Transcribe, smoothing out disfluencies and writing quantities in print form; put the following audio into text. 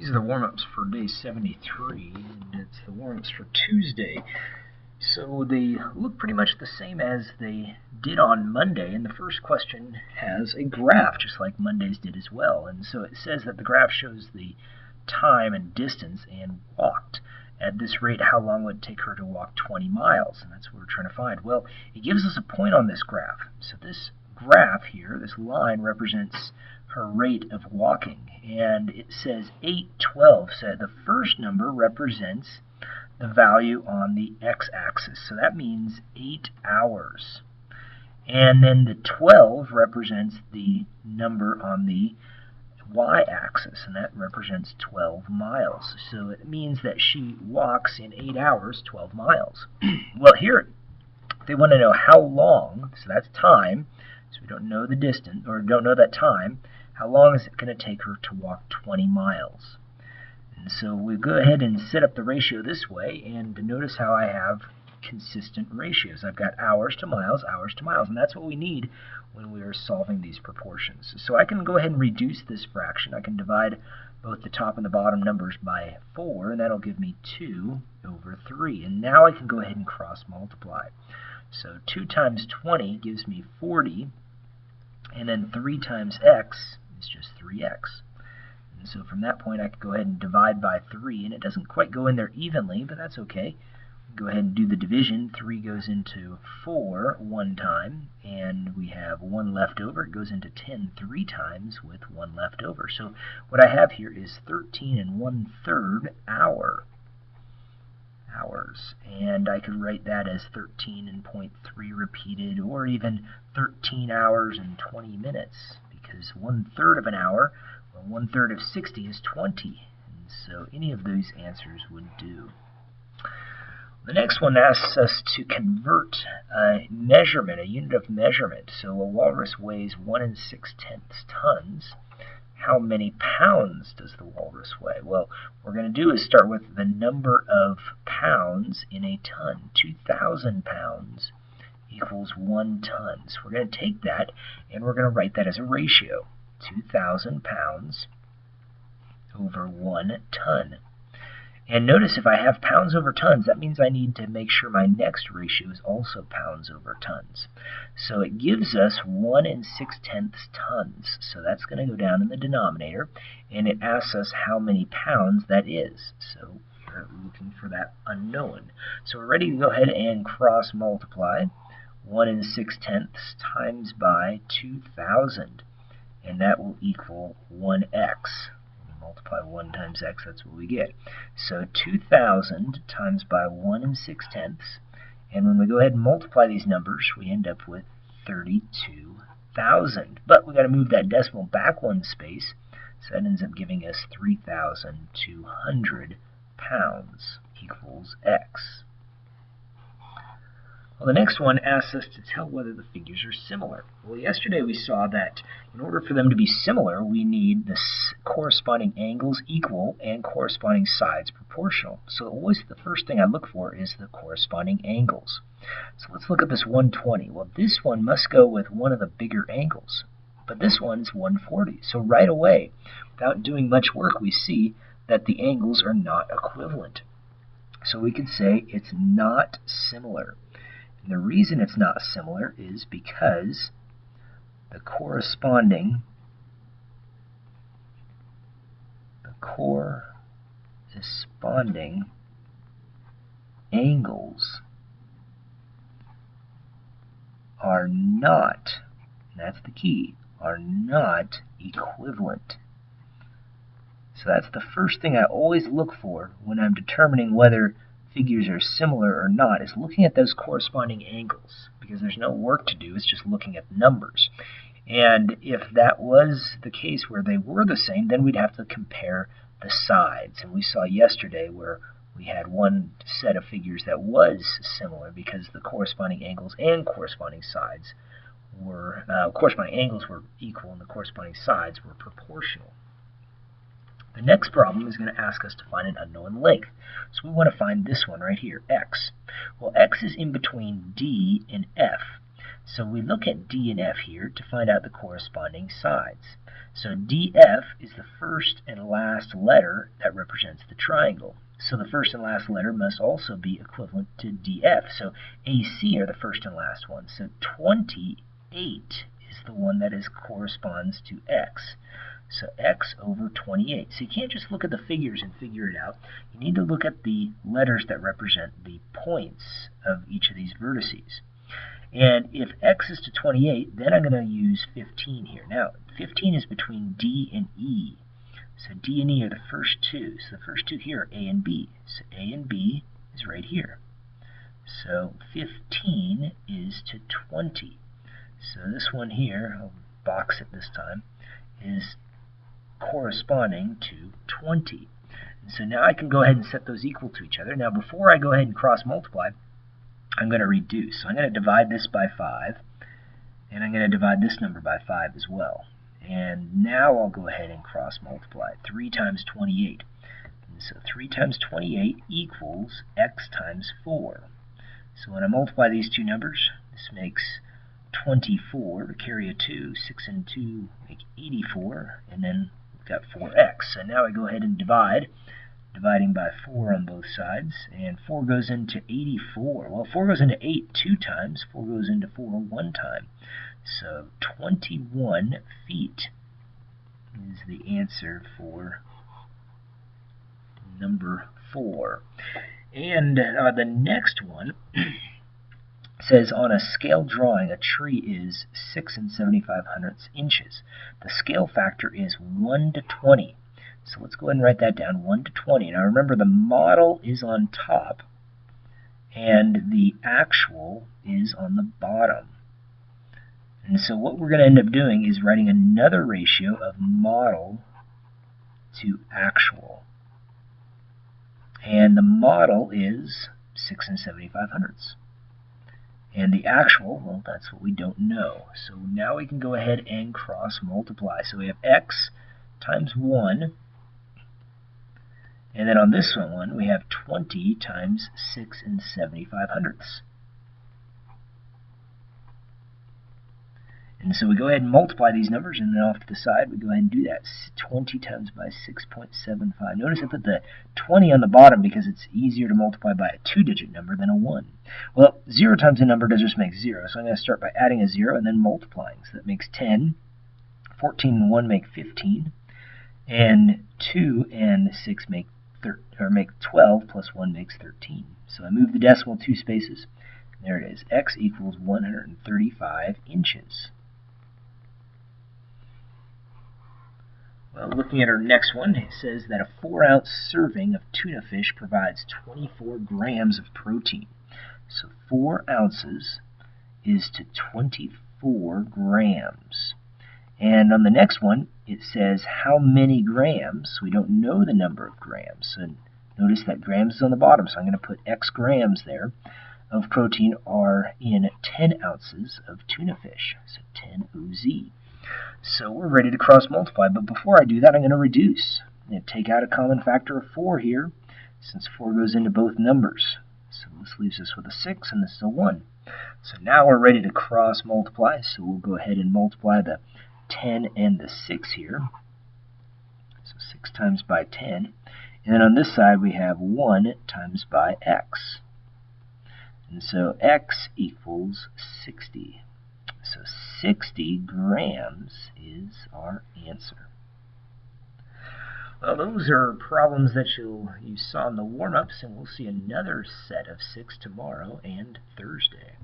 These are the warm-ups for day 73, and it's the warm-ups for Tuesday. So they look pretty much the same as they did on Monday, and the first question has a graph, just like Monday's did as well. And so it says that the graph shows the time and distance and walked. At this rate, how long would it take her to walk 20 miles? And that's what we're trying to find. Well, it gives us a point on this graph. So this graph here, this line, represents her rate of walking. And it says 8:12. So the first number represents the value on the x-axis. So that means 8 hours. And then the 12 represents the number on the y-axis, and that represents 12 miles. So it means that she walks in 8 hours 12 miles. Well, here they want to know how long, so that's time, so we don't know the distance, or don't know that time. How long is it going to take her to walk 20 miles? And so we go ahead and set up the ratio this way, and notice how I have consistent ratios. I've got hours to miles, and that's what we need when we are solving these proportions. So I can go ahead and reduce this fraction. I can divide both the top and the bottom numbers by 4, and that'll give me 2 over 3. And now I can go ahead and cross multiply. So 2 times 20 gives me 40, and then 3 times x is just 3x. And so from that point I can go ahead and divide by 3, and it doesn't quite go in there evenly, but that's okay. Go ahead and do the division. 3 goes into 4 one time, and we have 1 left over. It goes into 10 3 times with 1 left over. So what I have here is 13 1/3 hours. And I could write that as 13.3 repeated, or even 13 hours and 20 minutes, because 1/3 of an hour, well, 1/3 of 60 is 20. And so any of those answers would do. The next one asks us to convert a measurement, a unit of measurement. So a walrus weighs 1 6/10 tons. How many pounds does the walrus weigh? Well, what we're going to do is start with the number of pounds in a ton. 2,000 pounds equals 1 ton. So we're going to take that and we're going to write that as a ratio. 2,000 pounds over 1 ton. And notice if I have pounds over tons, that means I need to make sure my next ratio is also pounds over tons. So it gives us 1 6/10 tons. So that's going to go down in the denominator, and it asks us how many pounds that is. So we're looking for that unknown. So we're ready to go ahead and cross multiply. 1 6/10 times by 2,000, and that will equal 1x. Multiply 1 times x, that's what we get. So 2,000 times by 1 6/10, and when we go ahead and multiply these numbers, we end up with 32,000. But we got to move that decimal back 1 space, so that ends up giving us 3,200 pounds equals x. Well, the next one asks us to tell whether the figures are similar. Well, yesterday we saw that in order for them to be similar, we need the corresponding angles equal and corresponding sides proportional. So always the first thing I look for is the corresponding angles. So let's look at this 120. Well, this one must go with one of the bigger angles, but this one's 140. So right away, without doing much work, we see that the angles are not equivalent. So we could say it's not similar. And the reason it's not similar is because the corresponding angles are not, and that's the key, are not equivalent. So that's the first thing I always look for when I'm determining whether figures are similar or not, is looking at those corresponding angles, because there's no work to do, it's just looking at the numbers. And if that was the case where they were the same, then we'd have to compare the sides. And we saw yesterday where we had one set of figures that was similar because the corresponding angles and corresponding sides were, corresponding angles were equal and the corresponding sides were proportional. The next problem is going to ask us to find an unknown length. So we want to find this one right here, x. Well, x is in between D and F. So we look at D and F here to find out the corresponding sides. So DF is the first and last letter that represents the triangle. So the first and last letter must also be equivalent to DF. So AC are the first and last ones. So 28 is the one that corresponds to X. So X over 28. So you can't just look at the figures and figure it out. You need to look at the letters that represent the points of each of these vertices. And if X is to 28, then I'm going to use 15 here. Now, 15 is between D and E. So D and E are the first two. So the first two here are A and B. So A and B is right here. So 15 is to 20. So this one here, I'll box it this time, is corresponding to 20. And so now I can go ahead and set those equal to each other. Now before I go ahead and cross multiply, I'm going to reduce. So I'm going to divide this by 5, and I'm going to divide this number by 5 as well. And now I'll go ahead and cross multiply. 3 times 28. And so 3 times 28 equals X times 4. So when I multiply these two numbers, this makes 24, carry a 2, 6 and 2 make 84, and then we've got 4x. So now I go ahead and divide, dividing by 4 on both sides, and 4 goes into 84. Well, 4 goes into 8 2 times, 4 goes into 4 1 time. So 21 feet is the answer for number 4. And the next one says, on a scale drawing, a tree is 6 75/100 inches. The scale factor is 1 to 20. So let's go ahead and write that down, 1 to 20. Now remember, the model is on top, and the actual is on the bottom. And so what we're going to end up doing is writing another ratio of model to actual. And the model is 6 75/100. And the actual, well, that's what we don't know. So now we can go ahead and cross multiply. So we have X times 1. And then on this one, we have 20 times 6 75/100. And so we go ahead and multiply these numbers, and then off to the side, we go ahead and do that. 20 times by 6.75. Notice I put the 20 on the bottom because it's easier to multiply by a 2-digit number than a 1. Well, 0 times a number does just make 0, so I'm going to start by adding a 0 and then multiplying. So that makes 10. 14 and 1 make 15. And 2 and 6 make 12, plus 1 makes 13. So I move the decimal 2 spaces. There it is. X equals 135 inches. Well, looking at our next one, it says that a 4-ounce serving of tuna fish provides 24 grams of protein. So 4 ounces is to 24 grams. And on the next one, it says how many grams. We don't know the number of grams. So notice that grams is on the bottom, so I'm going to put X grams there of protein are in 10 ounces of tuna fish. So 10 OZ. So we're ready to cross multiply, but before I do that, I'm going to reduce. I'm going to take out a common factor of 4 here, since 4 goes into both numbers. So this leaves us with a 6, and this is a 1. So now we're ready to cross multiply, so we'll go ahead and multiply the 10 and the 6 here. So 6 times by 10. And then on this side, we have 1 times by x. And so x equals 60. So 60 grams is our answer. Well, those are problems that you saw in the warm-ups, and we'll see another set of 6 tomorrow and Thursday.